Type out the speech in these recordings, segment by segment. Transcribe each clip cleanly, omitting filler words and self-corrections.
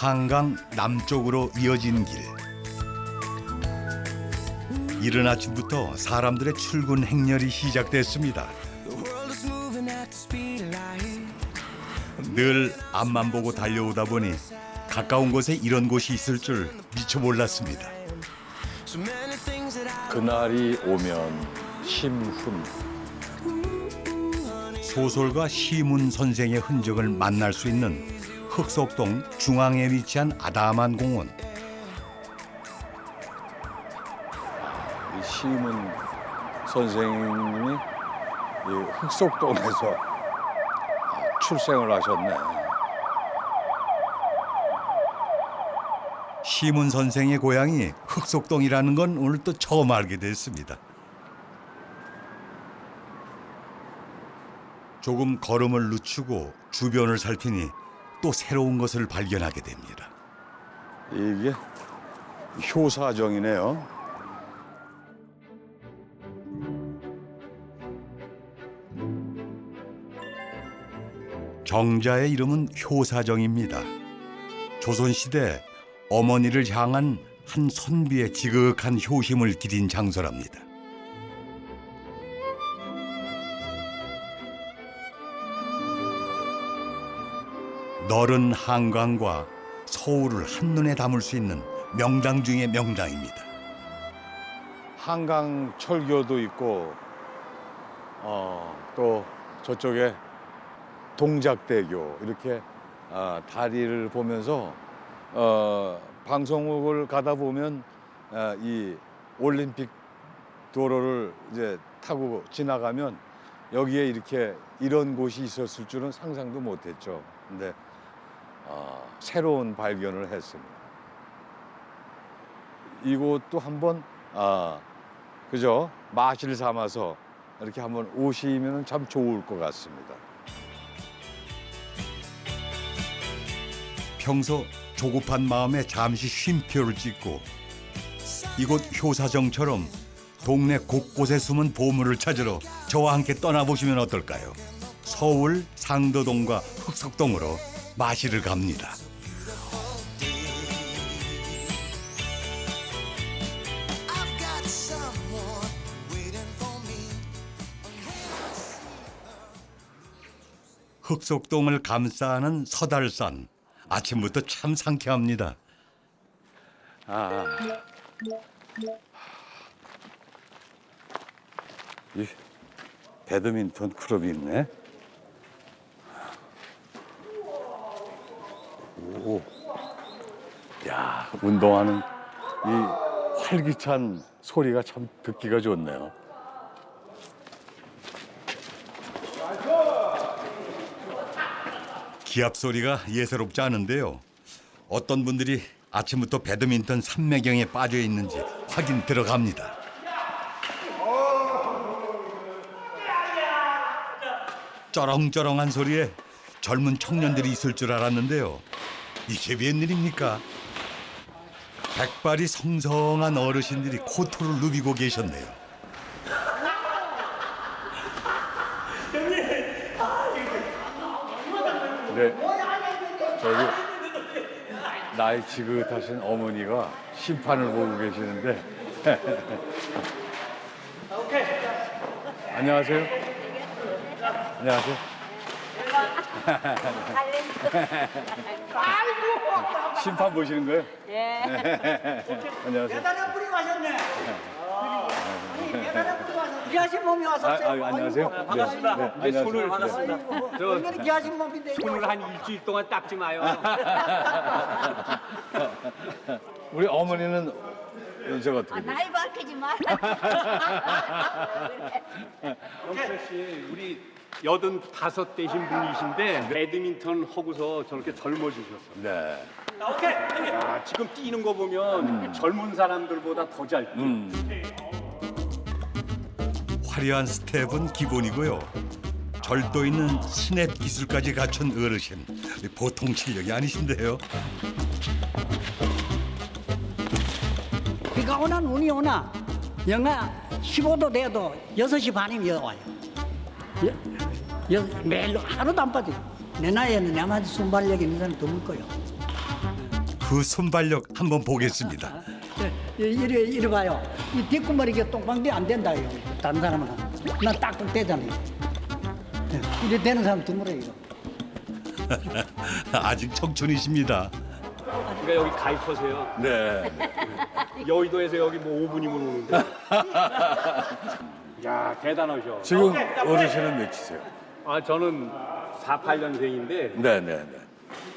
한강 남쪽으로 이어진 길. 이른 아침부터 사람들의 출근 행렬이 시작됐습니다. 늘 앞만 보고 달려오다 보니 가까운 곳에 이런 곳이 있을 줄 미처 몰랐습니다. 그날이 오면 심훈. 소설가 시문 선생의 흔적을 만날 수 있는 흑석동 중앙에 위치한 아담한 공원. 이 시문 선생님이 이 흑석동에서 출생을 하셨네. 시문 선생의 고향이 흑석동이라는 건 오늘 또 처음 알게 됐습니다. 조금 걸음을 늦추고 주변을 살피니 또 새로운 것을 발견하게 됩니다. 이게 효사정이네요. 정자의 이름은 효사정입니다. 조선시대 어머니를 향한 한 선비의 지극한 효심을 기린 장소랍니다. 너른 한강과 서울을 한눈에 담을 수 있는 명당 중의 명당입니다. 한강 철교도 있고 또 저쪽에 동작대교 이렇게 다리를 보면서 방송국을 가다 보면 이 올림픽 도로를 이제 타고 지나가면 여기에 이렇게 이런 곳이 있었을 줄은 상상도 못했죠. 근데 새로운 발견을 했습니다. 이곳도 한번 그죠? 마실 삼아서 이렇게 한번 오시면 참 좋을 것 같습니다. 평소 조급한 마음에 잠시 쉼표를 찍고 이곳 효사정처럼 동네 곳곳에 숨은 보물을 찾으러 저와 함께 떠나보시면 어떨까요? 서울 상도동과 흑석동으로 마시를 갑니다. 흑석동을 감싸는 서달산. 아침부터 참 상쾌합니다. 이 배드민턴 클럽이 있네. 오, 야, 운동하는 이 활기찬 소리가 참 듣기가 좋네요. 기합 소리가 예사롭지 않은데요. 어떤 분들이 아침부터 배드민턴 삼매경에 빠져 있는지 확인 들어갑니다. 쩌렁쩌렁한 소리에 젊은 청년들이 있을 줄 알았는데요. 이게 웬일입니까? 백발이 성성한 어르신들이 코트를 누비고 계셨네요. 네, 저기 나이 지긋하신 어머니가 심판을 보고 계시는데. 안녕하세요. 안녕하세요. 심판 보시는 거예요? 예. 안녕하세요. 대단한 분이 가셨네. 대단한 분이 가셨네. 귀하신 몸이 왔었어요. 안녕하세요. 반갑습니다. 네, 안녕하세요. 손을 반갑습니다. 얼마나 귀하신 몸인데. 손을 한 일주일 동안 닦지 마요. 우리 어머니는 저거 어떻게 돼요? 나이 밝히지 마. 영철 씨, 우리 85 되신 분이신데 배드민턴 하고서 저렇게 젊어지셨어요. 네. 야, 지금 뛰는 거 보면 젊은 사람들보다 더 잘 뛰어. 화려한 스텝은 기본이고요. 절도 있는 스냅 기술까지 갖춘 어르신. 보통 실력이 아니신데요. 비가 오나 눈이 오나 영하 15도 돼도 6시 반이면 여기 와요. 매일 하루도 안 빠져요. 내 나이에는 내한테 순발력 있는 사람 드물 거요. 그 손발력 한번 보겠습니다. 이래 봐요. 이 뒷구머리가 똥방대 안 된다 이거. 다른 사람은 난 딱딱 되잖아요. 이래 되는 사람 드물어요. 이거. 아직 청춘이십니다. 그러니까 여기 가입하세요. 네. 여의도에서 여기 뭐 5분이면 오는데. 야 대단하죠. 지금 어르신은 몇이세요? 아 저는 48년생인데 네네네.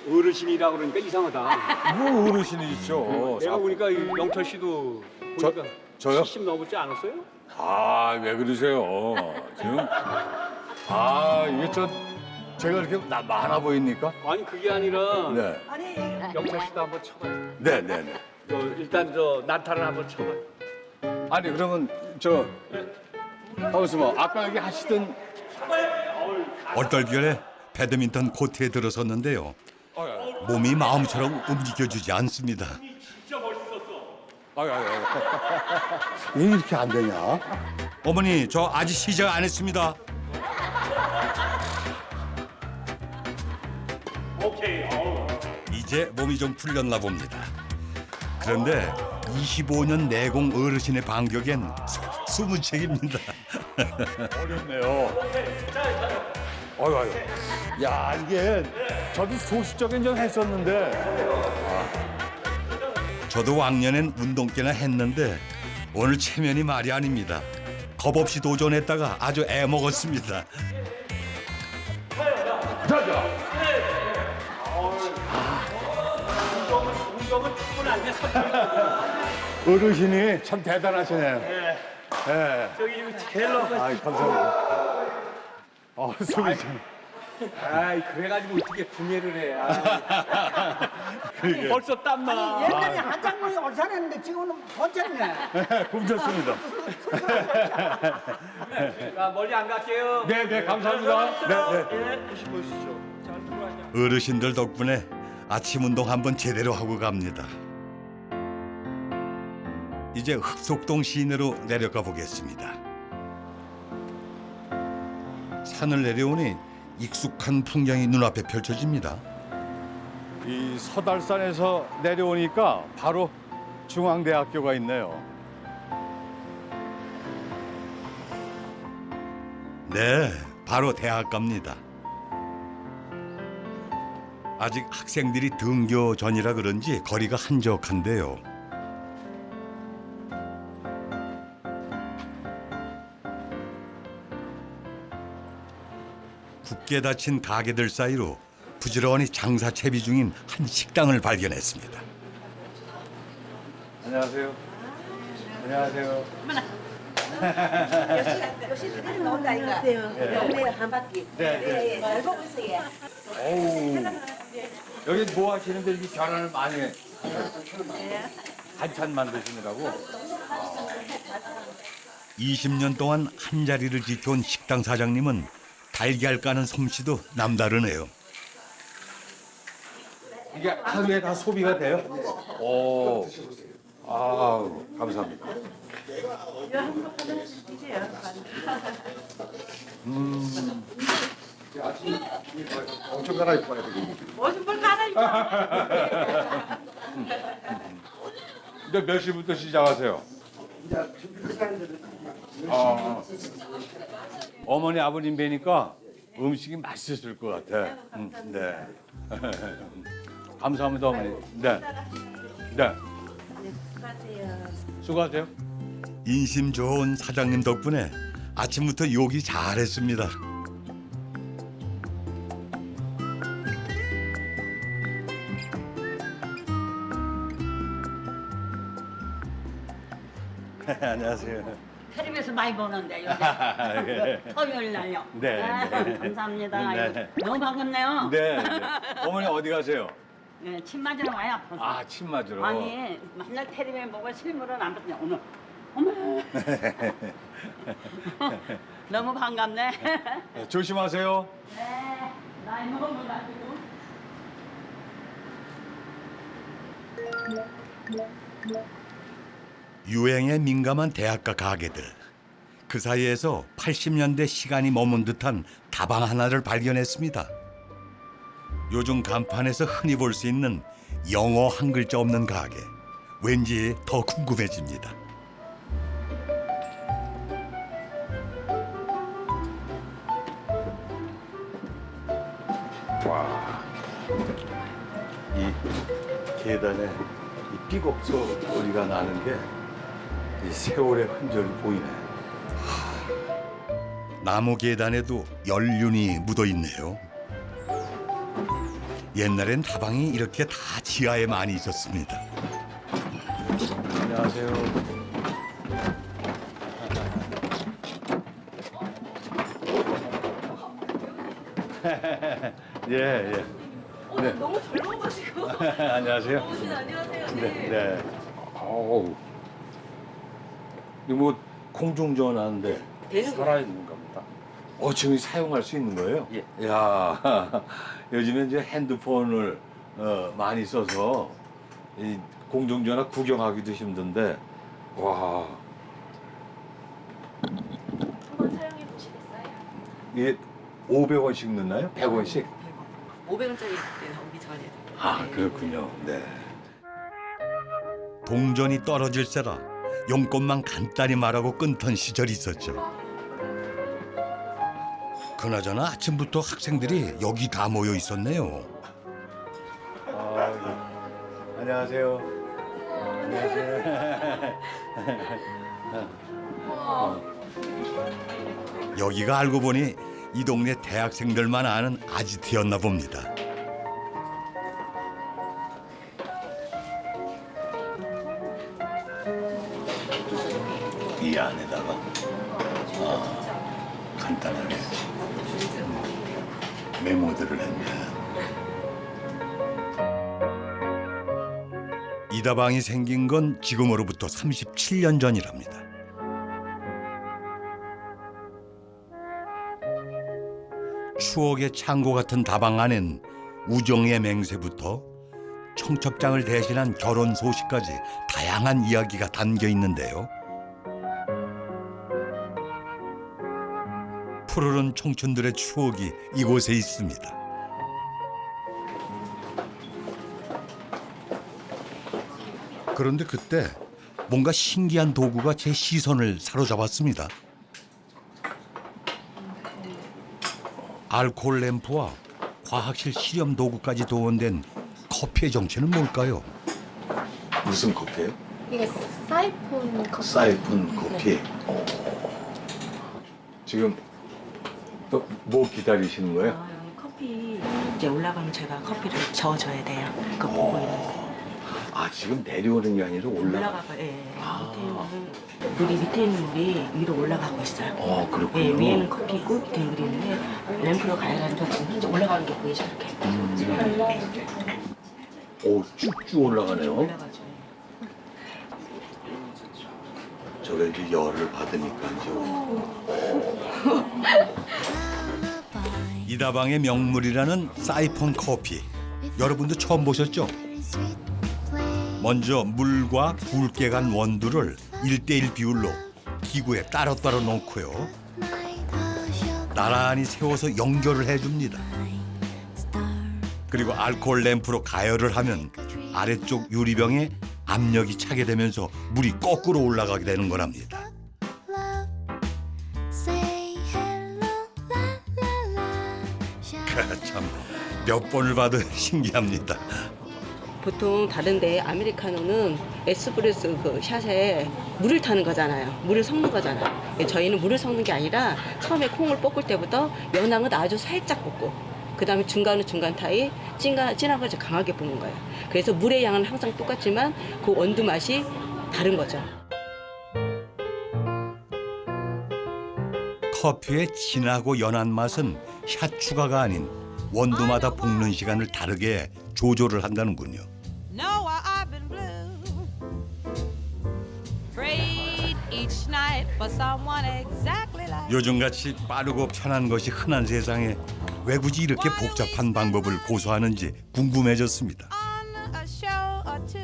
어르신이라 그러니까 이상하다. 뭐 어르신이죠? 내가 보니까 이 영철 씨도 저- 보니까 저요? 70 넘었지 않았어요? 아, 왜 그러세요? 지금 이게 제가 이렇게 많아 보입니까? 아니 그게 아니라 네. 영철 씨도 한번 쳐봐요. 네, 네, 네. 일단 저 나타를 한번 쳐봐요. 아니, 그러면 가만있어 봐. 아까 여기 하시던 얼떨결에 배드민턴 코트에 들어섰는데요. 몸이 마음처럼 움직여주지 않습니다. 왜 이렇게 안 되냐? 어머니, 저 아직 시작 안 했습니다. 오케이. 이제 몸이 좀 풀렸나 봅니다. 그런데 25년 내공 어르신의 반격엔 숨은 책입니다. 어렵네요. 아유. 야, 이게 저도 소시적인 좀 했었는데. 저도 왕년엔 운동계나 했는데 오늘 체면이 말이 아닙니다. 겁 없이 도전했다가 아주 애먹었습니다. 운동은 충분한데 어르신이 참 대단하시네요. 네. 저기 제일 아이, 감사합니다. 속이 참. 아이 그래가지고 어떻게 구매를 해? 벌써 땀나. 옛날에 한장문이 얼산했는데 지금은 번째네. 굶졌습니다. 자, 멀리 안 갈게요. 네, 네, 감사합니다. 네, 네. 보시죠. 잘 들어가냐? 어르신들 덕분에 아침 운동 한번 제대로 하고 갑니다. 이제 흑속동 시내로 내려가 보겠습니다. 산을 내려오니 익숙한 풍경이 눈앞에 펼쳐집니다. 이 서달산에서 내려오니까 바로 중앙대학교가 있네요. 네, 바로 대학가입니다. 아직 학생들이 등교 전이라 그런지 거리가 한적한데요. 굳게 닫힌 가게들 사이로 부지런히 장사 채비 중인 한 식당을 발견했습니다. 안녕하세요. 안녕하세요. 역시 그대로 나온다 이거. 동네 한 바퀴. 네. 잘 보고 있어요. 어우, 여기 뭐 하시는데 이렇게 계란을 많이 반찬 만드시느라고? 20년 동안 한 자리를 지켜온 식당 사장님은 달걀 까는 솜씨도 남다르네요. 이게 하루에 다 소비가 돼요? 오, 감사합니다. 엄청 갈아입어야 되겠네. 무슨 뭘 갈아입어? 근데 몇 시부터 시작하세요? 어머니 아버님 뵈니까 음식이 맛있을 것 같아. 네. 감사합니다 어머니. 네. 네. 수고하세요. 인심 좋은 사장님 덕분에 아침부터 요기 잘했습니다. 안녕하세요. 텔레비에서 많이 보는데 요새 토요일 날요. 네, 네. 감사합니다. 네. 아이고, 너무 반갑네요. 네, 네. 어머니 어디 가세요? 네, 침 맞으러 와요. 아, 침 맞으러. 아니 맨날 텔레비에 보고 실물은 안 봤냐 오늘. 어머. 너무 반갑네. 네, 조심하세요. 네, 나이 먹으면 가지고. 유행에 민감한 대학가 가게들. 그 사이에서 80년대 시간이 머문 듯한 다방 하나를 발견했습니다. 요즘 간판에서 흔히 볼 수 있는 영어 한 글자 없는 가게. 왠지 더 궁금해집니다. 이 계단에 이 삐걱 소리가 나는 게 이 세월의 흔적이 보이네. 나무 계단에도 연륜이 묻어 있네요. 옛날엔 다방이 이렇게 다 지하에 많이 있었습니다. 안녕하세요. 예, 예. 오늘 너무 젊어가지고. 안녕하세요. 안녕하세요. 네, 네. 어우. 이거 뭐 공중전화인데 살아있는 겁니다. 지금 사용할 수 있는 거예요? 예. 야, 요즘에 이제 핸드폰을 많이 써서 이 공중전화 구경하기도 힘든데, 와, 한번 사용해 보시겠어요? 이게 500원씩 넣나요? 100원씩? 500원짜리 그때 나오기 전에. 아, 그렇군요. 네. 동전이 떨어질세라 용건만 간단히 말하고 끊던 시절이 있었죠. 그나저나 아침부터 학생들이 여기 다 모여 있었네요. 안녕하세요. 여기가 알고 보니 이 동네 대학생들만 아는 아지트였나 봅니다. 이 안에다가 간단하게 메모들을 했네. 이 다방이 생긴 건 지금으로부터 37년 전이랍니다. 추억의 창고 같은 다방 안엔 우정의 맹세부터 청첩장을 대신한 결혼 소식까지 다양한 이야기가 담겨 있는데요. 푸르른 청춘들의 추억이 이곳에 있습니다. 그런데 그때 뭔가 신기한 도구가 제 시선을 사로잡았습니다. 알코올 램프와 과학실 실험 도구까지 동원된 커피의 정체는 뭘까요? 무슨 커피예요? 이게 사이폰 커피. 사이폰 커피. 지금 또 뭐 기다리시는 거예요? 여기 커피 이제 올라가면 제가 커피를 저어줘야 돼요. 그거 보고 있는 거. 아, 지금 내려오는 게 아니라 올라가고, 예. 밑에 있는 물이 위로 올라가고 있어요. 그렇군요. 예, 위에는 커피 있고 밑에 물이 있는데 램프로 가야가지고 지금 현재 올라가는 게 보이죠, 이렇게. 오, 쭉쭉 올라가네요. 올라가죠. 저게 이제 열을 받으니까 이제. 이 다방의 명물이라는 사이폰 커피. 여러분도 처음 보셨죠? 먼저 물과 붉게 간 원두를 1:1 비율로 기구에 따로따로 넣고요. 나란히 세워서 연결을 해줍니다. 그리고 알코올 램프로 가열을 하면 아래쪽 유리병에 압력이 차게 되면서 물이 거꾸로 올라가게 되는 거랍니다. 참, 몇 번을 봐도 신기합니다. 보통 다른데 아메리카노는 에스프레소 그 샷에 물을 타는 거잖아요. 물을 섞는 거잖아요. 저희는 물을 섞는 게 아니라 처음에 콩을 볶을 때부터 연항을 아주 살짝 볶고 그다음에 중간은 중간 타입, 진한 걸 강하게 볶는 거예요. 그래서 물의 양은 항상 똑같지만 그 원두 맛이 다른 거죠. 커피의 진하고 연한 맛은 샷 추가가 아닌 원두마다 볶는 시간을 다르게 조절을 한다는군요. No, I've been blue. Prayed each night for someone exactly like 요즘같이 빠르고 편한 것이 흔한 세상에 왜 굳이 이렇게 복잡한 방법을 고수하는지 궁금해졌습니다. on a show or two.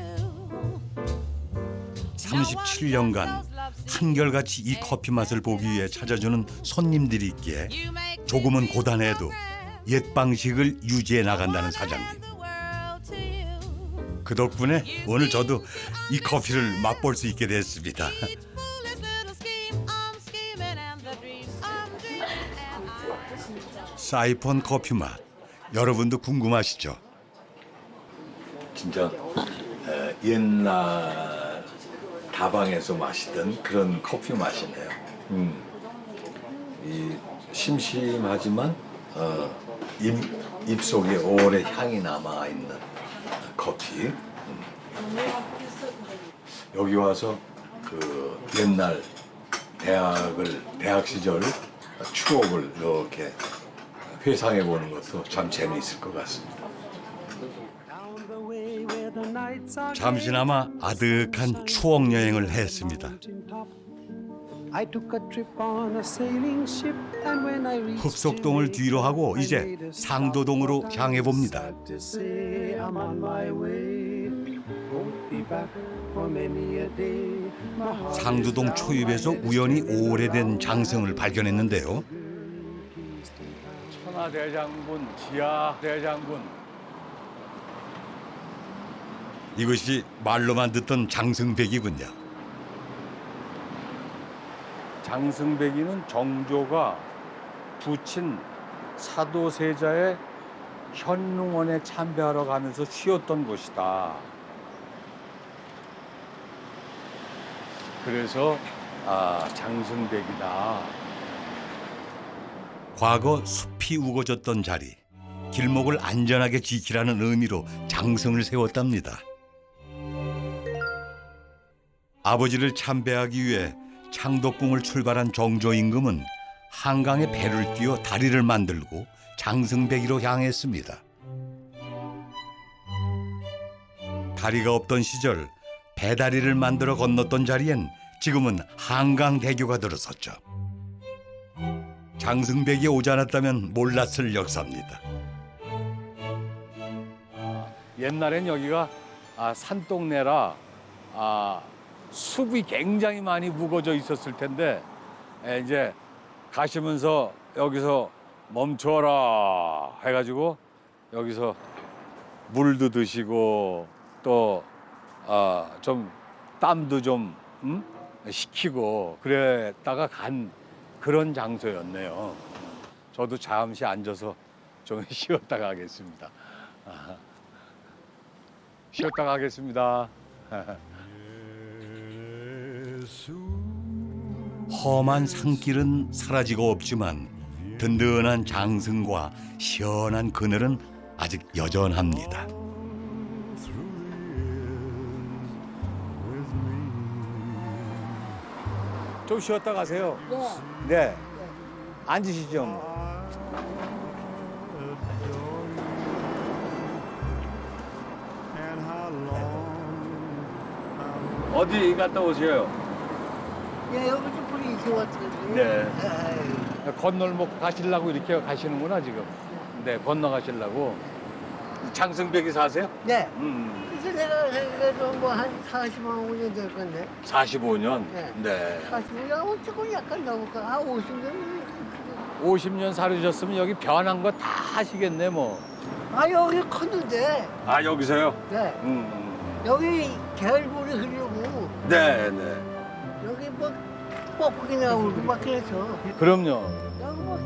37년간 한결같이 이 커피 맛을 보기 위해 찾아주는 손님들이 있기에 조금은 고단해도 옛 방식을 유지해 나간다는 사장님. 그 덕분에 오늘 저도 이 커피를 맛볼 수 있게 됐습니다. 사이폰 커피 맛, 여러분도 궁금하시죠? 진짜 옛날 다방에서 마시던 그런 커피 맛이네요. 이 심심하지만 입속에 오래 향이 남아 있는 커피. 여기 와서 그 옛날 대학 시절 추억을 이렇게 회상해 보는 것도 참 재미있을 것 같습니다. 잠시나마 아득한 추억 여행을 했습니다. 흑석동을 뒤로 하고 이제 상도동으로 향해 봅니다. 상도동 초입에서 우연히 오래된 장승을 발견했는데요. 천하대장군, 지하대장군. 이것이 말로만 듣던 장승백이군요. 장승백이는 정조가 부친 사도세자의 현릉원에 참배하러 가면서 쉬었던 곳이다. 그래서 장승백이다. 과거 숲이 우거졌던 자리, 길목을 안전하게 지키라는 의미로 장승을 세웠답니다. 아버지를 참배하기 위해 창덕궁을 출발한 정조 임금은 한강에 배를 띄워 다리를 만들고 장승백이로 향했습니다. 다리가 없던 시절 배다리를 만들어 건넜던 자리엔 지금은 한강대교가 들어섰죠. 장승백이 오지 않았다면 몰랐을 역사입니다. 옛날엔 여기가 산동네라 숲이 굉장히 많이 묵어져 있었을 텐데 이제 가시면서 여기서 멈춰라 해가지고 여기서 물도 드시고 또 좀 땀도 좀 식히고 그랬다가 간 그런 장소였네요. 저도 잠시 앉아서 좀 쉬었다 가겠습니다. 쉬었다 가겠습니다. 험한 산길은 사라지고 없지만 든든한 장승과 시원한 그늘은 아직 여전합니다. 좀 쉬었다 가세요. 네. 앉으시죠. 어디 갔다 오세요? 예, 여기 좀 분이 좋았거든요. 네. 건널목 가시려고 이렇게 가시는구나 지금. 네, 건너가시려고. 장승백이 사세요? 네. 그래서 내가 그래도 뭐 한 45년 될 건데. 45년? 네. 네. 45년 조금 약간 넘을까? 50년? 50년 살으셨으면 여기 변한 거 다 하시겠네 뭐. 여기 컸는데. 여기서요? 네. 여기 겨울물이 흐르고. 네, 네. 여기 뭐 뻐꾸기 나오고 막 그래서. 그럼요. 여기 뭐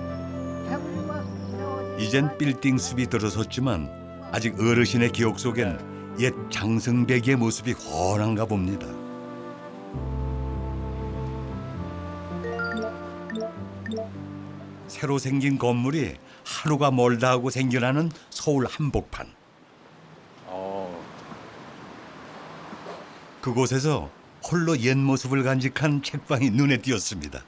해물이 막 나오고. 이젠 빌딩 숲이 들어섰지만 아직 어르신의 기억 속엔 옛 장승백이의 모습이 훤한가 봅니다. 새로 생긴 건물이 하루가 멀다 하고 생겨나는 서울 한복판. 그곳에서 홀로 옛 모습을 간직한 책방이 눈에 띄었습니다.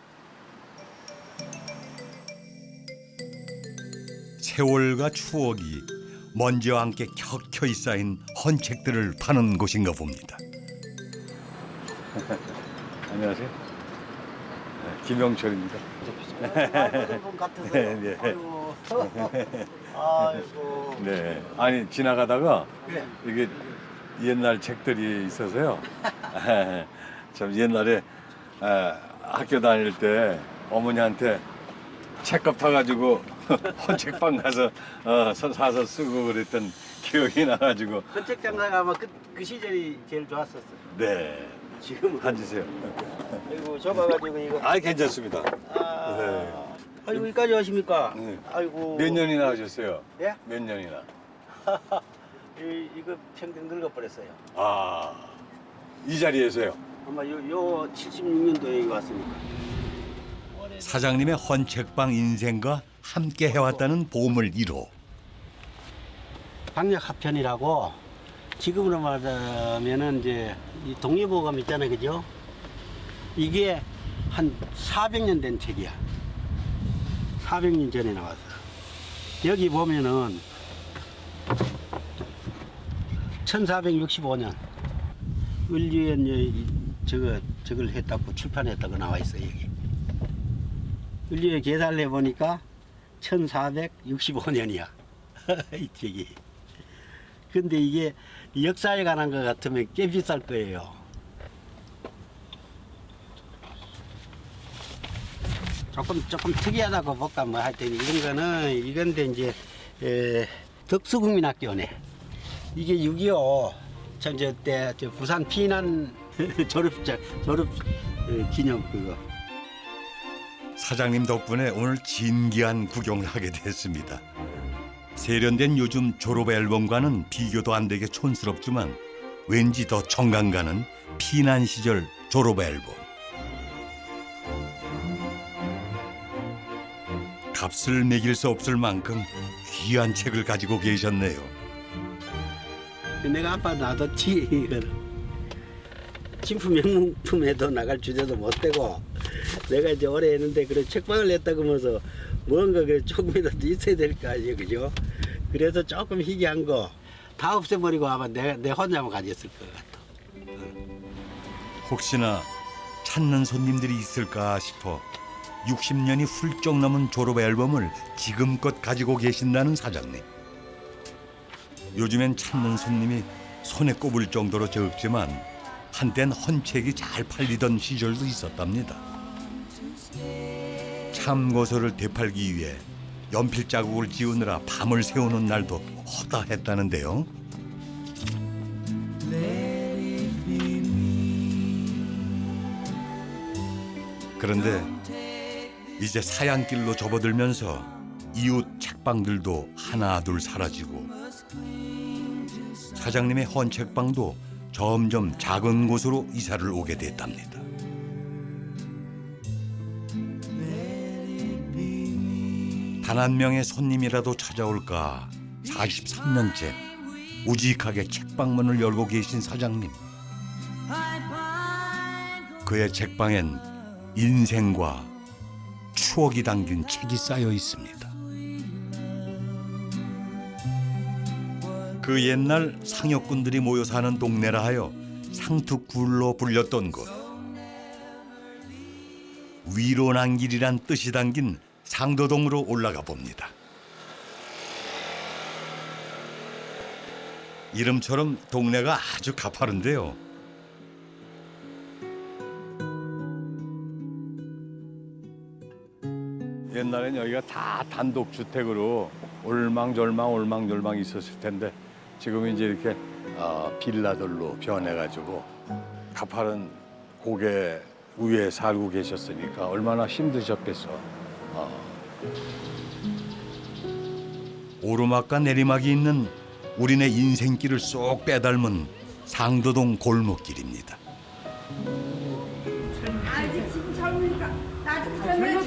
세월과 추억이 먼지와 함께 켜켜이 쌓인 헌책들을 파는 곳인가 봅니다. 안녕하세요. 네, 김영철입니다. 네, 네. 아이고. 네. 아니 지나가다가 네. 이게 옛날 책들이 있어서요. 참 옛날에 학교 다닐 때 어머니한테 책값 타가지고 헌책방 가서 사서 쓰고 그랬던 기억이 나가지고. 헌책 장사가 아마 그 시절이 제일 좋았었어요. 네. 지금은 앉으세요. 아이고 좁아가지고 이거. 아, 괜찮습니다. 아, 네. 아이고 여기까지 오십니까? 네. 아이고. 몇 년이나 하셨어요? 예? 몇 년이나? 이거 평생 늙어버렸어요. 아, 이 자리에서요? 아마 요 76년도에 여기 왔으니까. 사장님의 헌책방 인생과 함께 해왔다는 보물 1호. 방역합편이라고 지금으로 말하면은 이제 이 독립보감 있잖아요, 그죠? 이게 한 400년 된 책이야. 400년 전에 나왔어. 여기 보면은 1465년 을류에 저걸 했다고 출판했다고 나와 있어요, 여기. 을류에 계산을 해보니까 1465년이야. 이 책이. 근데 이게 역사에 관한 것 같으면 꽤 비쌀 거예요. 조금 특이하다고 볼까 뭐 하여튼 이건데 이제 덕수국민학교네. 이게 6.25 전제 때 부산 피난 졸업 기념 그거. 사장님 덕분에 오늘 진기한 구경을 하게 됐습니다. 세련된 요즘 졸업 앨범과는 비교도 안 되게 촌스럽지만 왠지 더 정감 가는 피난 시절 졸업 앨범. 값을 매길 수 없을 만큼 귀한 책을 가지고 계셨네요. 내가 아빠 놔뒀지 이거를. 진품 명품에도 나갈 주제도 못 되고 내가 이제 오래 했는데 그래 책방을 냈다고 하면서 뭔가 그래 조금이라도 있어야 될 거 아니에요, 그죠? 그래서 조금 희귀한 거 다 없애버리고 아마 내 혼자만 가졌을 것 같아. 혹시나 찾는 손님들이 있을까 싶어 60년이 훌쩍 넘은 졸업 앨범을 지금껏 가지고 계신다는 사장님. 요즘엔 찾는 손님이 손에 꼽을 정도로 적지만 한땐 헌책이 잘 팔리던 시절도 있었답니다. 참고서를 되팔기 위해 연필 자국을 지우느라 밤을 새우는 날도 허다했다는데요. 그런데 이제 사양길로 접어들면서 이웃 책방들도 하나둘 사라지고 사장님의 헌책방도 점점 작은 곳으로 이사를 오게 됐답니다. 단 한 명의 손님이라도 찾아올까 43년째 우직하게 책방문을 열고 계신 사장님. 그의 책방엔 인생과 추억이 담긴 책이 쌓여 있습니다. 그 옛날 상역군들이 모여 사는 동네라 하여 상투굴로 불렸던 곳. 위로난길이란 뜻이 담긴 상도동으로 올라가 봅니다. 이름처럼 동네가 아주 가파른데요. 옛날엔 여기가 다 단독주택으로 올망졸망 있었을 텐데 지금 이제 이렇게 빌라들로 변해가지고 가파른 고개 위에 살고 계셨으니까 얼마나 힘드셨겠어. 오르막과 내리막이 있는 우리네 인생길을 쏙 빼닮은 상도동 골목길입니다. 아직 지금 젊으니까 나도 그러면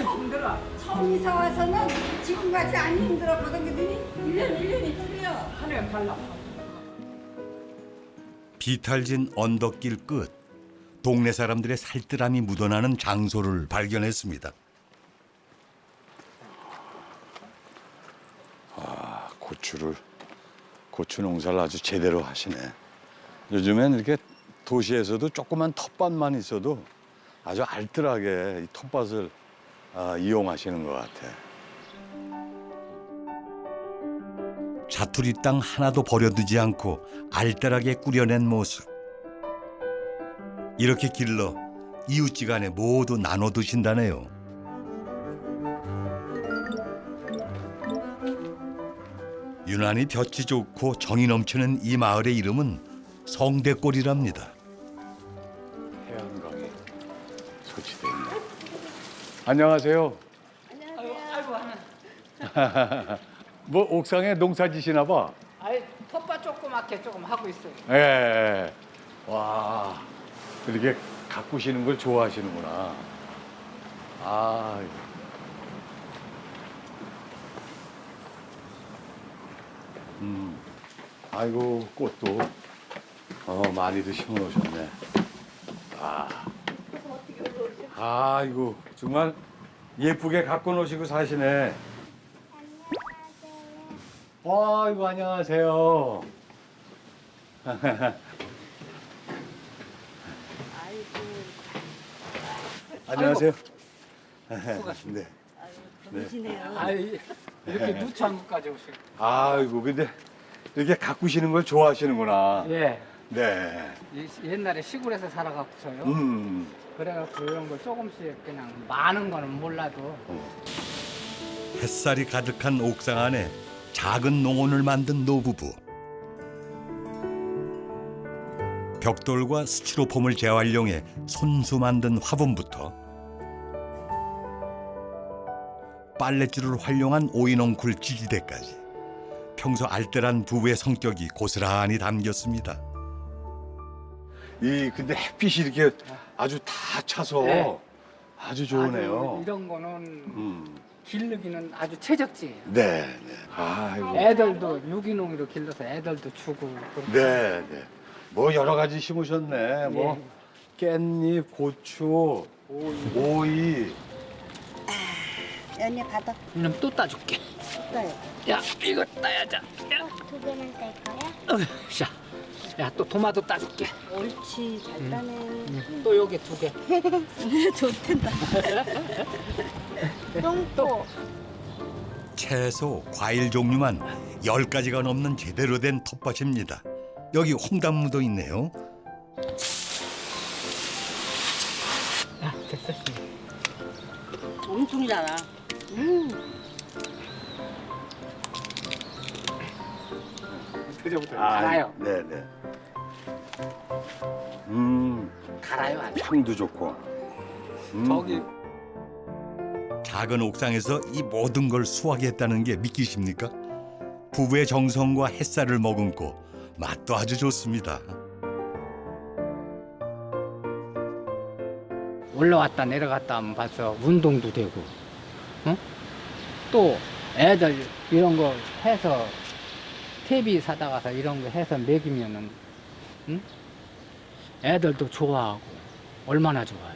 처음 이사 와서는 지금같이 안 힘들었거든. 그랬더니 1년이 틀려. 하루에 달라. 비탈진 언덕길 끝 동네 사람들의 살뜰함이 묻어나는 장소를 발견했습니다. 고추 농사를 아주 제대로 하시네. 요즘엔 이렇게 도시에서도 조그만 텃밭만 있어도 아주 알뜰하게 이 텃밭을 이용하시는 것 같아. 자투리 땅 하나도 버려두지 않고 알뜰하게 꾸려낸 모습. 이렇게 길러 이웃지간에 모두 나눠 드신다네요. 유난히 볕이 좋고 정이 넘치는 이 마을의 이름은 성대골이랍니다. 태양광이 설치되어 있네. 안녕하세요. 뭐 옥상에 농사 지시나 봐. 아이 텃밭 조그맣게 조금 하고 있어요. 예. 와, 이렇게 가꾸시는 걸 좋아하시는구나. 아. 아이고 꽃도 많이들 심어놓으셨네. 아이고 정말 예쁘게 갖고 노시고 사시네. 아이고 안녕하세요. 안녕하세요. 네. 아이 이렇게 누추한 것까지 오시고. 아이고 근데 이렇게 가꾸시는 걸 좋아하시는구나. 예. 네. 옛날에 시골에서 살아갖고서요. 그래갖고 이런 걸 조금씩 그냥 많은 거는 몰라도 햇살이 가득한 옥상 안에 작은 농원을 만든 노부부. 벽돌과 스티로폼을 재활용해 손수 만든 화분부터 빨랫줄을 활용한 오이넝쿨 지지대까지 평소 알뜰한 부부의 성격이 고스란히 담겼습니다. 이 근데 햇빛이 이렇게 아주 다 차서 네. 아주 좋으네요. 아주 이런 거는 기르기는 아주 최적지예요. 네, 네. 아이고. 애들도 유기농으로 길러서 애들도 주고. 네, 네. 뭐 여러 가지 심으셨네. 뭐 깻잎, 고추, 오이. 연이 받아. 그럼 또 따줄게. 떠요. 야, 이거 따야자. 두 개만 뗄 거야? 자, 야, 또 토마토 따줄게. 옳지, 잘 따네. 또 여기 2개. 좋단다. 똥꼬. 채소, 과일 종류만 10가지가 넘는 제대로 된 텃밭입니다. 여기 홍당무도 있네요. 야, 됐어. 엄청 잘 알아. 그저부터 갈아요. 네, 네. 갈아요, 아주. 향도 좋고. 저기 작은 옥상에서 이 모든 걸 수확했다는 게 믿기십니까? 부부의 정성과 햇살을 머금고 맛도 아주 좋습니다. 올라왔다 내려갔다 하면 봐서 운동도 되고, 응? 또 애들 이런 거 해서 TV 사다 가서 이런 거 해서 먹이면은, 응? 애들도 좋아하고 얼마나 좋아요.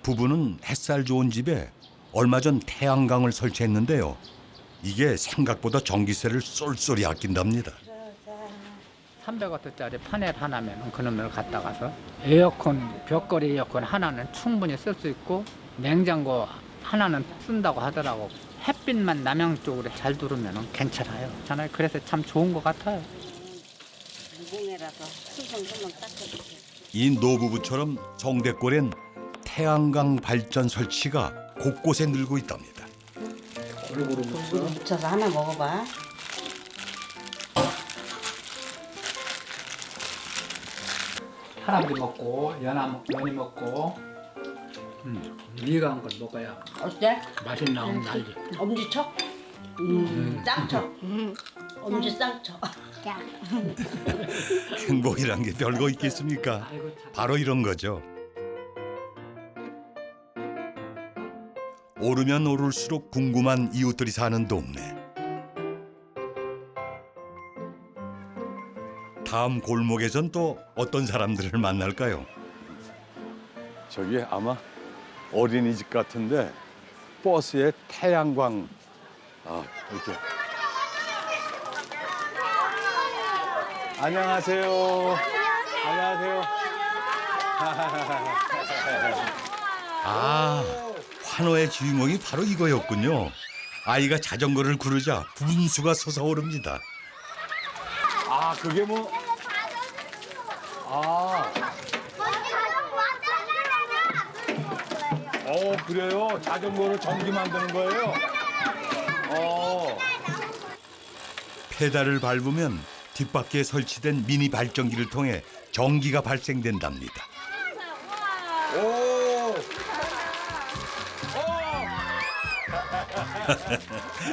부부는 햇살 좋은 집에 얼마 전 태양광을 설치했는데요. 이게 생각보다 전기세를 쏠쏠히 아낀답니다. 300W짜리 파넬 하나면 그놈을 갖다 가서 에어컨, 벽걸이 에어컨 하나는 충분히 쓸 수 있고 냉장고 하나는 쓴다고 하더라고. 햇빛만 남양 쪽으로 잘 들어오면 괜찮아요. 그래서 참 좋은 것 같아요. 무공해라서 수성수성 닦아주세요. 이 노부부처럼 성대골엔 태양광 발전 설치가 곳곳에 늘고 있답니다. 물을 묻혀서 하나 먹어봐. 할아버지 먹고 연이 먹고 이가 한 걸 먹어야 어때? 맛이 나오면 난리. 엄지척? 쌍척. 엄지 쌍척. 행복이란 게 별거 있겠습니까? 바로 이런 거죠. 오르면 오를수록 궁금한 이웃들이 사는 동네. 다음 골목에선 또 어떤 사람들을 만날까요? 저기 아마 어린이집 같은데 버스에 태양광 이렇게. 안녕하세요. 안녕하세요. 아, 환호의 주인공이 바로 이거였군요. 아이가 자전거를 구르자 분수가 솟아오릅니다. 아, 그게 뭐? 그래요? 자전거를 전기 만드는 거예요? 페달을 밟으면 뒷바퀴에 설치된 미니 발전기를 통해 전기가 발생된답니다.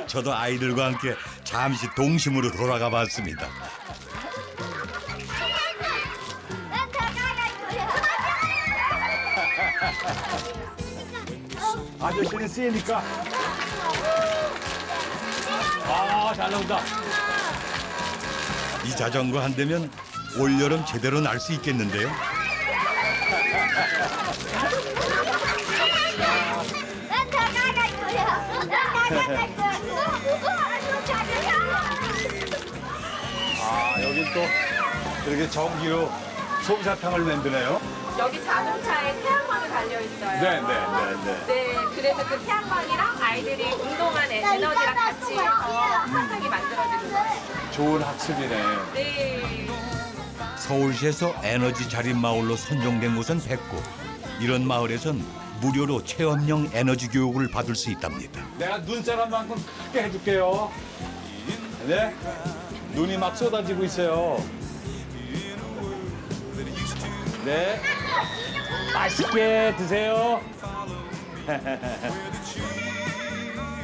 저도 아이들과 함께 잠시 동심으로 돌아가 봤습니다. 아저씨는 세니까. 아, 잘 나온다. 이 자전거 한 대면 올여름 제대로 날 수 있겠는데요. 아, 여기 또 이렇게 전기로 솜사탕을 만드네요. 여기 자동차에 태양광이 달려 있어요. 네. 네, 그래서 그 태양광이랑 아이들이 운동하는 에너지랑 같이 해서 사탕이 만들어지는 거예요. 좋은 학습이네. 네. 서울시에서 에너지 자립 마을로 선정된 곳은 100곳. 이런 마을에선 무료로 체험형 에너지 교육을 받을 수 있답니다. 내가 눈사람만큼 크게 해줄게요. 네? 눈이 막 쏟아지고 있어요. 네. 맛있게 드세요.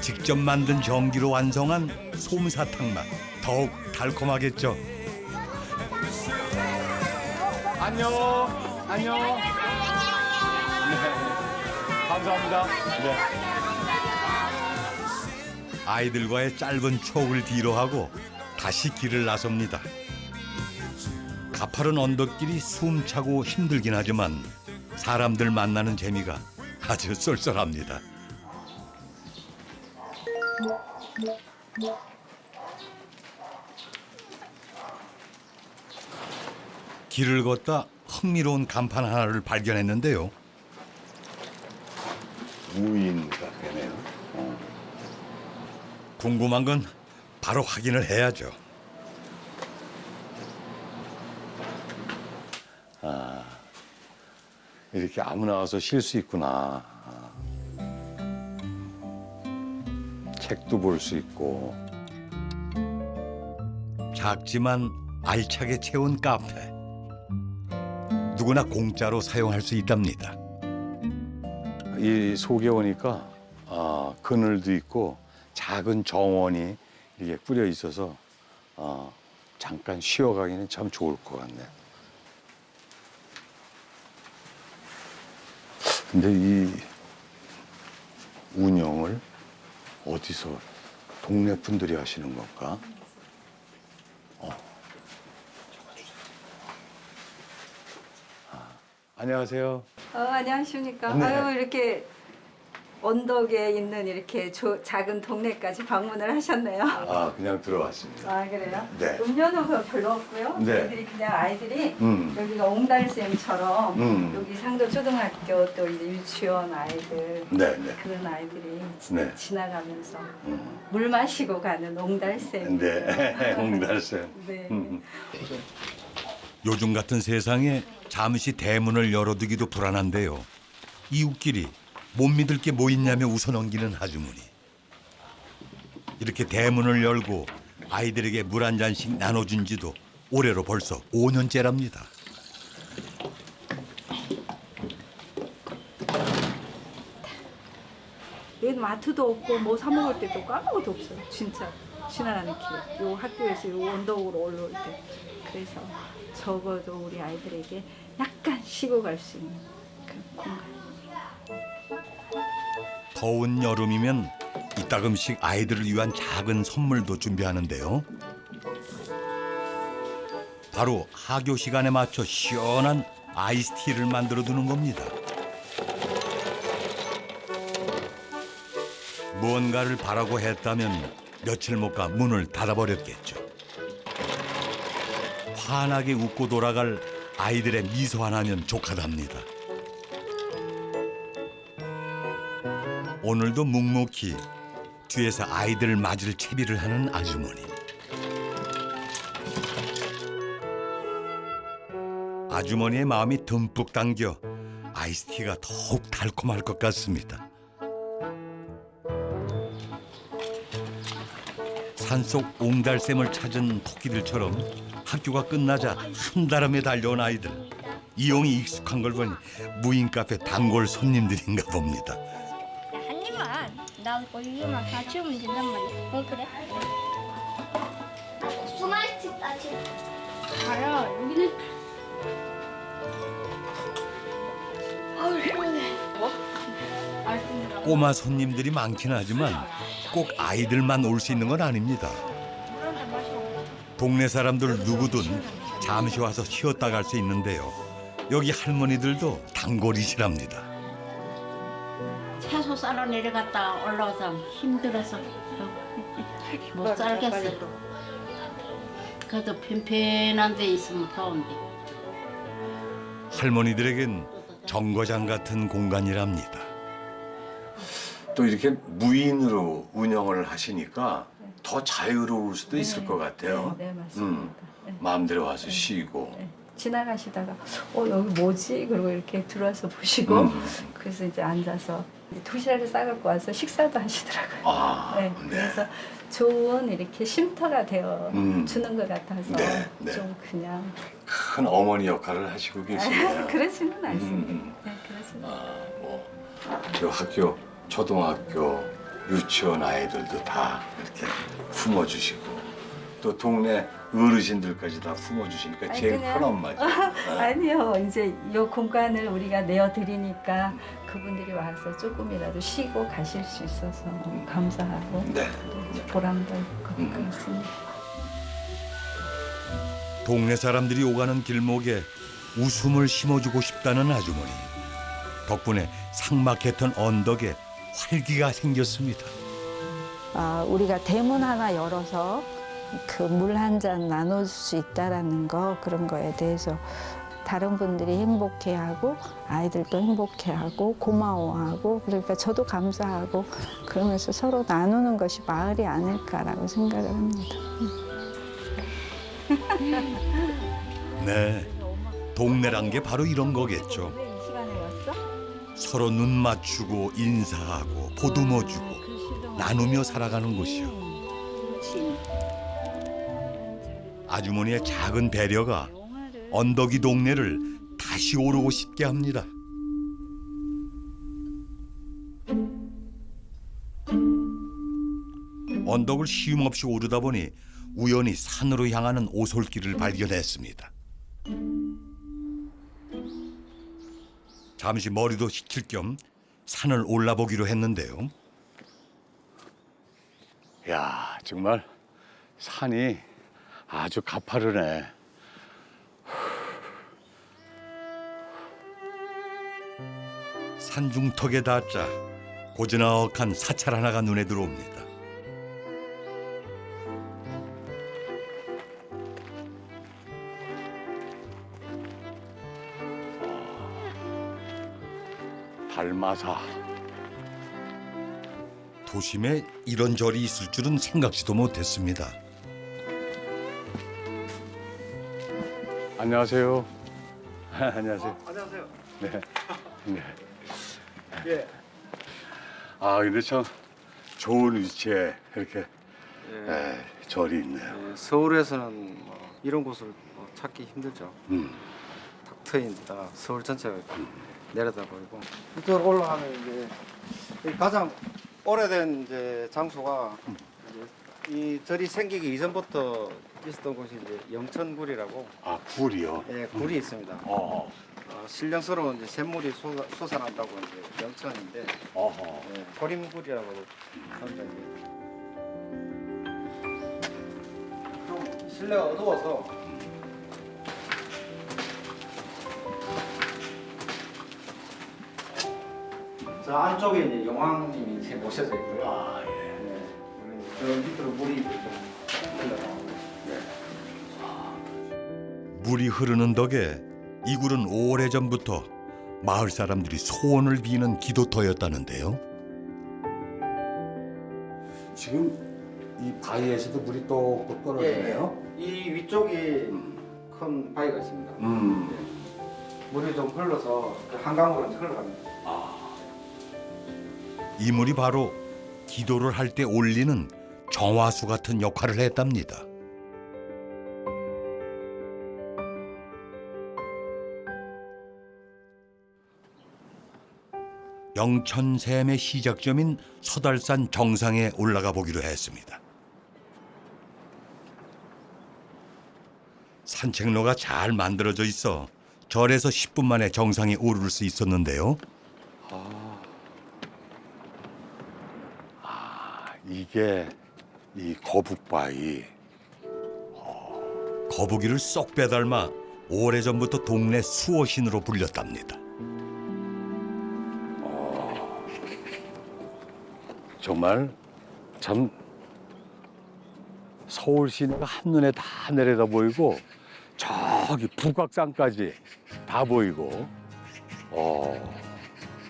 직접 만든 전기로 완성한 솜사탕 맛. 더욱 달콤하겠죠. 안녕. 안녕. 네. 감사합니다. 네. 아이들과의 짧은 추억을 뒤로하고 다시 길을 나섭니다. 가파른 언덕길이 숨차고 힘들긴 하지만 사람들 만나는 재미가 아주 쏠쏠합니다. 길을 걷다 흥미로운 간판 하나를 발견했는데요. 무인 카페네요. 궁금한 건 바로 확인을 해야죠. 이렇게 아무나 와서 쉴 수 있구나. 책도 볼 수 있고. 작지만 알차게 채운 카페. 누구나 공짜로 사용할 수 있답니다. 이 속에 오니까 그늘도 있고 작은 정원이 이렇게 꾸려 있어서 잠깐 쉬어가기는 참 좋을 것 같네. 근데 이 운영을 어디서 동네 분들이 하시는 건가? 안녕하세요. 안녕하십니까. 네. 아유, 이렇게 언덕에 있는 이렇게 작은 동네까지 방문을 하셨네요. 그냥 들어왔습니다. 아, 그래요? 네. 음료는 별로 없고요. 네. 저희들이 그냥 아이들이 음. 여기가 옹달샘처럼 음. 여기 상도초등학교 또 이제 유치원 아이들 네. 그런 아이들이 네. 지나가면서 물 마시고 가는 옹달샘. 네. 옹달샘. 네. 요즘 같은 세상에 잠시 대문을 열어두기도 불안한데요. 이웃끼리 못 믿을 게 뭐 있냐며 웃어넘기는 아주머니. 이렇게 대문을 열고 아이들에게 물 한 잔씩 나눠준 지도 올해로 벌써 5년째랍니다. 여기 마트도 없고 뭐 사 먹을 때도 아무것도 없어요. 진짜 지나가는 길에 요 학교에서 요 언덕으로 올라올 때. 그래서 적어도 우리 아이들에게 약간 쉬고 갈 수 있는 그런 공간. 더운 여름이면 이따금씩 아이들을 위한 작은 선물도 준비하는데요. 바로 하교 시간에 맞춰 시원한 아이스티를 만들어 두는 겁니다. 무언가를 바라고 했다면 며칠 못 가 문을 닫아버렸겠죠. 환하게 웃고 돌아갈 아이들의 미소 하나면 족하답니다. 오늘도 묵묵히 뒤에서 아이들을 맞을 채비를 하는 아주머니. 아주머니의 마음이 듬뿍 담겨 아이스티가 더욱 달콤할 것 같습니다. 산속 옹달샘을 찾은 토끼들처럼 학교가 끝나자 한달음에 달려온 아이들. 이용이 익숙한 걸 보니 무인 카페 단골 손님들인가 봅니다. 한 입만 나고 이거만 다 치우면 된단 말이야. 그래? 국수맛이 있다 지금. 알아. 여기는. 아우 시원해. 꼬마 손님들이 많긴 하지만 꼭 아이들만 올 수 있는 건 아닙니다. 동네 사람들 누구든 잠시 와서 쉬었다 갈 수 있는데요. 여기 할머니들도 단골이시랍니다. 채소 썰어 내려갔다 올라와서 힘들어서 못 살겠어. 그래도 편편한 데 있으면 더운데. 할머니들에겐 정거장 같은 공간이랍니다. 또 이렇게 무인으로 운영을 하시니까 더 자유로울 수도 있을 것 같아요. 네, 맞습니다. 마음대로 와서 쉬고. 네. 지나가시다가 여기 뭐지? 그리고 이렇게 들어와서 보시고 그래서 이제 앉아서 도시락을 싸갖고 와서 식사도 하시더라고요. 아, 네, 그래서 좋은 이렇게 쉼터가 되어 주는 것 같아서 네, 네. 좀 그냥 큰 어머니 역할을 하시고 계시네요. 그러지는 않습니다. 네, 그러지는 그 학교, 초등학교, 유치원 아이들도 다 이렇게 품어주시고 또 동네 어르신들까지 다 품어주시니까 제일 큰 엄마죠. 아니요, 이제 이 공간을 우리가 내어드리니까 그분들이 와서 조금이라도 쉬고 가실 수 있어서 너무 감사하고 네. 보람도 있고 그렇습니다. 동네 사람들이 오가는 길목에 웃음을 심어주고 싶다는 아주머니. 덕분에 삭막했던 언덕에 활기가 생겼습니다. 우리가 대문 하나 열어서 그 물 한 잔 나눠줄 수 있다라는 거, 그런 거에 대해서 다른 분들이 행복해하고 아이들도 행복해하고 고마워하고, 그러니까 저도 감사하고 그러면서 서로 나누는 것이 마을이 아닐까라고 생각을 합니다. 네, 동네란 게 바로 이런 거겠죠. 왜 이 시간에 왔어? 서로 눈 맞추고 인사하고 보듬어주고 나누며 살아가는 곳이요. 아주머니의 작은 배려가 언덕이 동네를 다시 오르고 싶게 합니다. 언덕을 쉼없이 오르다 보니 우연히 산으로 향하는 오솔길을 발견했습니다. 잠시 머리도 식힐 겸 산을 올라보기로 했는데요. 야, 정말 산이 아주 가파르네. 산중턱에 닿자 고즈넉한 사찰 하나가 눈에 들어옵니다. 달마사. 도심에 이런 절이 있을 줄은 생각지도 못했습니다. 안녕하세요. 안녕하세요. 안녕하세요. 네. 네. 예. 아, 근데 참 좋은 위치에 이렇게 예. 절이 있네요. 예, 서울에서는 이런 곳을 찾기 힘들죠. 탁 트인 서울 전체가 내려다 보이고 이쪽으로 올라가면 이제 가장 오래된 이제 장소가 이 절이 생기기 이전부터 있었던 곳이 이제 영천굴이라고. 아, 굴이요? 예, 굴이 있습니다. 신령스러운 이제 샘물이 솟아난다고 이제 영천인데, 예, 고림굴이라고도 합니다. 좀 실내가 어두워서 저 안쪽에 이제 용왕님이 이제 모셔져 있고요. 아, 예. 네, 저 밑으로 물이 좀 흘러나오고. 물이 흐르는 덕에 이 굴은 오래전부터 마을 사람들이 소원을 비는 기도터였다는데요. 지금 이 바위에서도 물이 똑똑 떨어지네요. 예, 이 위쪽이 큰 바위가 있습니다. 네. 물이 좀 흘러서 한강으로 흘러갑니다. 이 물이 바로 기도를 할 때 올리는 정화수 같은 역할을 했답니다. 영천샘의 시작점인 서달산 정상에 올라가 보기로 했습니다. 산책로가 잘 만들어져 있어 절에서 10분 만에 정상에 오를 수 있었는데요. 이게 이 거북바위. 거북이를 쏙 빼닮아 오래전부터 동네 수호신으로 불렸답니다. 정말 참 서울 시내가 한눈에 다 내려다 보이고 저기 북악산까지 다 보이고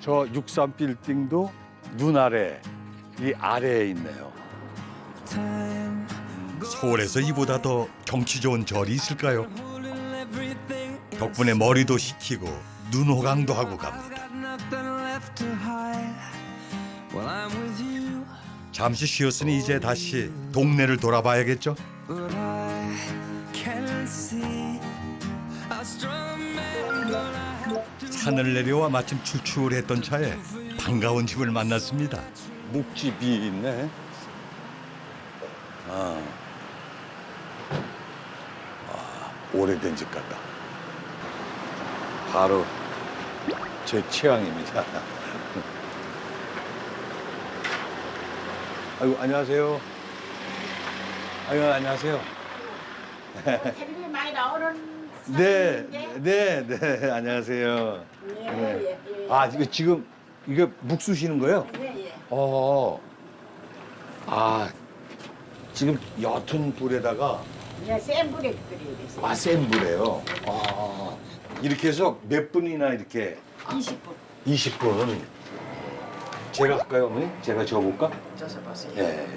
저 63 빌딩도 눈 아래 이 아래에 있네요. 서울에서 이보다 더 경치 좋은 절이 있을까요? 덕분에 머리도 식히고 눈 호강도 하고 갑니다. 잠시 쉬었으니 이제 다시 동네를 돌아봐야겠죠? 산을 내려와 마침 출출했던 차에 반가운 집을 만났습니다. 묵집이 있네. 오래된 집 같다. 바로 제 취향입니다. 아이고, 안녕하세요. 아이고, 안녕하세요. 텔레비 많이 나오는 네, 안녕하세요. 네. 아, 지금 이게 묵 쑤시는 거예요? 예. 지금 옅은 불에다가 센 불에 끓여야 돼요. 센 불에요. 이렇게 해서 몇 분이나 이렇게 20분. 20분. 제가 할까요, 어머니? 제가 저어볼까? 쪄서 보세요. 예.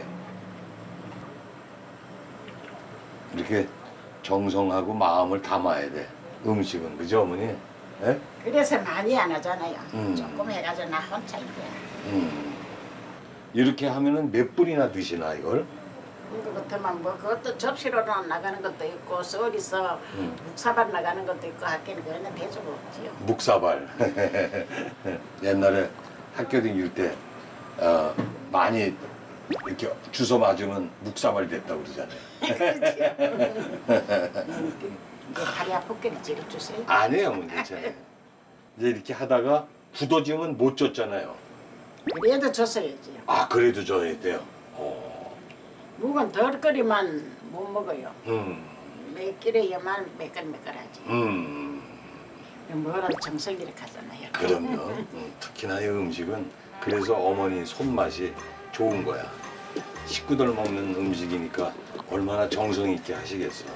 이렇게 정성하고 마음을 담아야 돼. 음식은, 그죠, 어머니? 예? 그래서 많이 안 하잖아요. 음. 조금 해가지고 나 혼자 이렇게. 이렇게 하면은 몇 분이나 드시나, 이걸? 이거 같으면 뭐 그것도 접시로 나가는 것도 있고 서울에서 묵사발 나가는 것도 있고 학교는 그거는 대주고 없지요. 묵사발. 옛날에 학교 다닐 때 많이 이렇게 주워 맞으면 묵사발 됐다고 그러잖아요. 다리 아프게 찌를 주세요. 아니에요, 뭐 괜찮아요. 이제 이렇게 하다가 굳어지면 못 줬잖아요. 그래도 줬어야지요. 그래도 줘야 돼요. 묵은 덜 끓이면 못 먹어요. 음. 몇 끼래야만 매끌매끌하지. 뭐라도 정성이라 하잖아요. 그럼요. 특히나 이 음식은 그래서 어머니 손맛이 좋은 거야. 식구들 먹는 음식이니까 얼마나 정성 있게 하시겠어.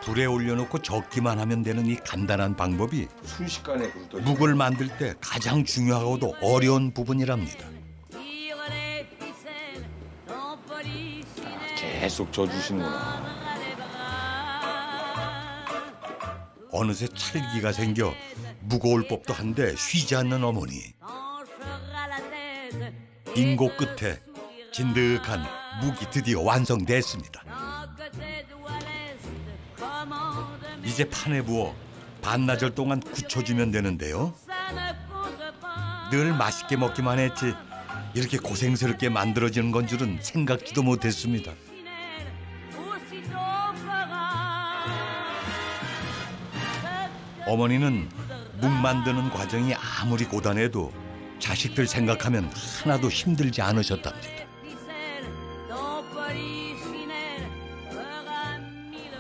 불에 올려놓고 적기만 하면 되는 이 간단한 방법이 순식간에 굵어지죠. 묵을 만들 때 가장 중요하고도 어려운 부분이랍니다. 계속 져주시는구나. 어느새 찰기가 생겨 무거울 법도 한데 쉬지 않는 어머니. 인고 끝에 진득한 묵이 드디어 완성됐습니다. 이제 판에 부어 반나절 동안 굳혀주면 되는데요. 늘 맛있게 먹기만 했지 이렇게 고생스럽게 만들어지는 건 줄은 생각지도 못했습니다. 어머니는 묵 만드는 과정이 아무리 고단해도 자식들 생각하면 하나도 힘들지 않으셨답니다.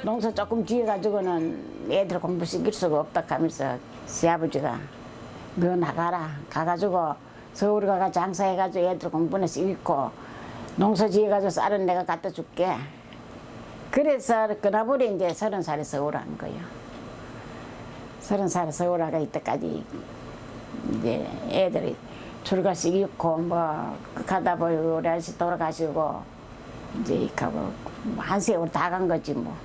농사 조금 지어가지고는 애들 공부 시킬 수가 없다 하면서 시아버지가 너 나가라. 가가지고 서울 가가 장사해가지고 애들 공부는 읽고 농사 지어가지고 쌀은 내가 갖다 줄게. 그래서 그나버리 이제 30살에 서울 한 거예요. 30살에 서울 와가 이때까지 이제 애들이 출가식 있고 뭐 가다 보니 우리 아저씨 돌아가시고 이제 이하고 한 세월 다 간 거지 뭐.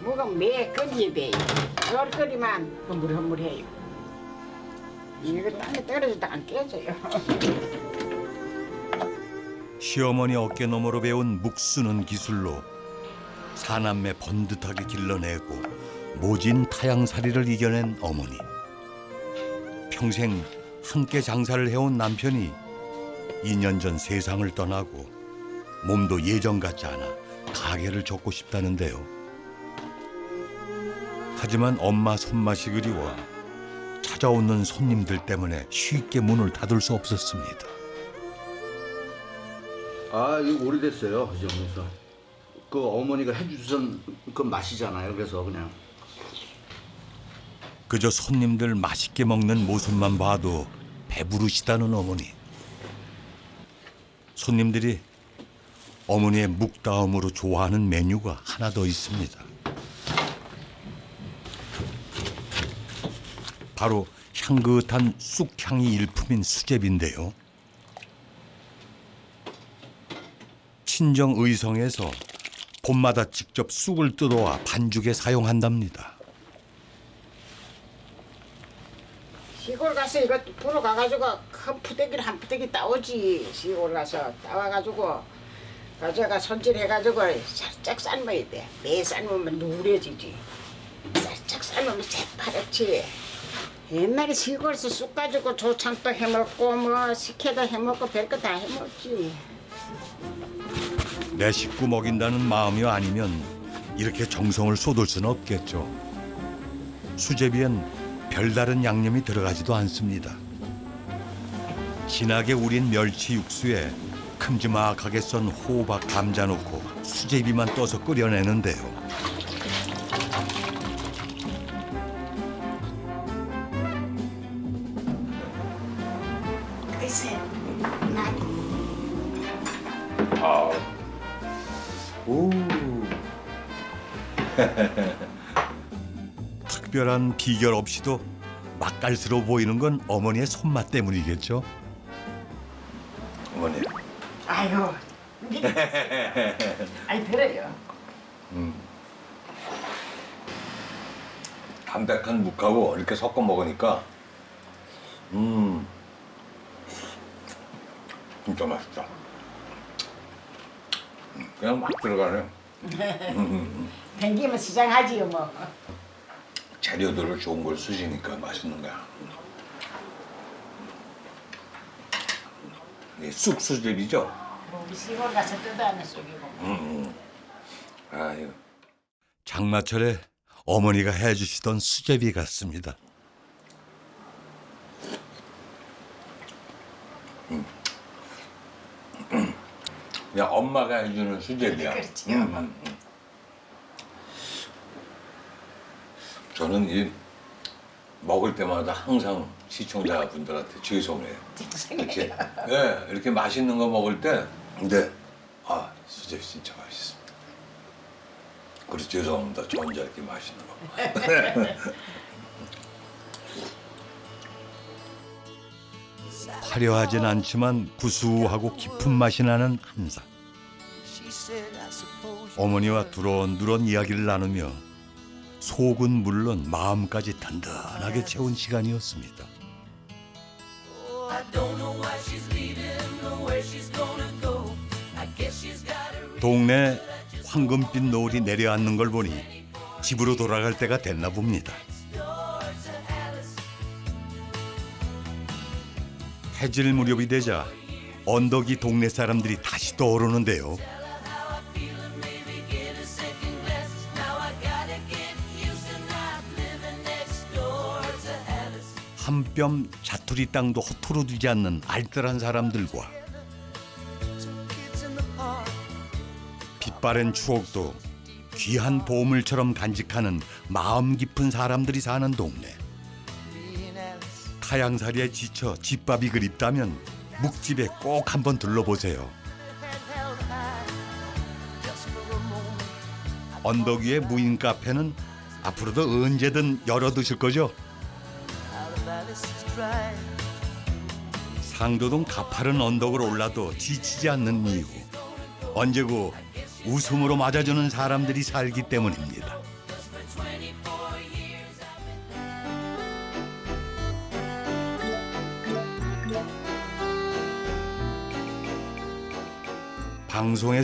뭐가 매 끓여야 돼요. 덜 끓이면 흐물흐물해요. 이거 땅에 떨어져도 안 깨져요. 시어머니 어깨 너머로 배운 묵쓰는 기술로 사남매 번듯하게 길러내고 모진 타양살이를 이겨낸 어머니. 평생 함께 장사를 해온 남편이 2년 전 세상을 떠나고 몸도 예전 같지 않아 가게를 접고 싶다는데요. 하지만 엄마 손맛이 그리워 찾아오는 손님들 때문에 쉽게 문을 닫을 수 없었습니다. 아, 이거 오래됐어요, 그래서 그 어머니가 해주던 그 맛이잖아요. 그래서 그냥 그저 손님들 맛있게 먹는 모습만 봐도 배부르시다는 어머니. 손님들이 어머니의 묵다음으로 좋아하는 메뉴가 하나 더 있습니다. 바로 향긋한 쑥향이 일품인 수제비인데요. 친정 의성에서 봄마다 직접 쑥을 뜯어와 반죽에 사용한답니다. 시골 가서 이거 보러 가가지고 큰 푸대기를 한 푸대기 따오지. 시골 가서 따와가지고 가져가 손질해가지고 살짝 삶아야 돼. 매 삶으면 누래지지. 살짝 삶으면 새파랗지. 옛날에 시골에서 쑥 가지고 조창도 해먹고 뭐 식혜도 해먹고 별거 다 해먹지. 내 식구 먹인다는 마음이 아니면 이렇게 정성을 쏟을 수는 없겠죠. 수제비엔 별다른 양념이 들어가지도 않습니다. 진하게 우린 멸치 육수에 큼지막하게 썬 호박, 감자 넣고 수제비만 떠서 끓여내는데요. 글쎄, 오. 특별한 비결 없이도 맛깔스러워 보이는 건 어머니의 손맛 때문이겠죠. 어머니. 아유, 아니 들어요. 담백한 묵하고 이렇게 섞어 먹으니까 진짜 맛있다. 그냥 막 들어가네. 댕기면 시장하지요 뭐. 재료들을 좋은 걸 쓰시니까 맛있는 거야. 이게 쑥 수제비죠? 우리 시골 가서 뜯어내는 쑥이고. 아유. 장마철에 어머니가 해주시던 수제비 같습니다. 그냥 엄마가 해주는 수제비야. 그렇지. 저는 이 먹을 때마다 항상 시청자분들한테 죄송해요. 이렇게 네, 이렇게 맛있는 거 먹을 때 근데 수제비 진짜 맛있습니다. 그래서 죄송합니다. 저 혼자 이렇게 맛있는 거. 화려하진 않지만 구수하고 깊은 맛이 나는 한상. 어머니와 두런두런 이야기를 나누며 속은 물론 마음까지 든든하게 채운 시간이었습니다. 동네 황금빛 노을이 내려앉는 걸 보니 집으로 돌아갈 때가 됐나 봅니다. 해질 무렵이 되자 언덕이 동네 사람들이 다시 떠오르는데요. 한 뼘 자투리 땅도 허투루 두지 않는 알뜰한 사람들과 빛바랜 추억도 귀한 보물처럼 간직하는 마음 깊은 사람들이 사는 동네. 타양살이에 지쳐 집밥이 그립다면 묵집에 꼭 한번 들러보세요. 언덕 위의 무인 카페는 앞으로도 언제든 열어두실 거죠? 상도동 가파른 언덕을 올라도 지치지 않는 이유. 언제고 웃음으로 맞아주는 사람들이 살기 때문입니다. 방송에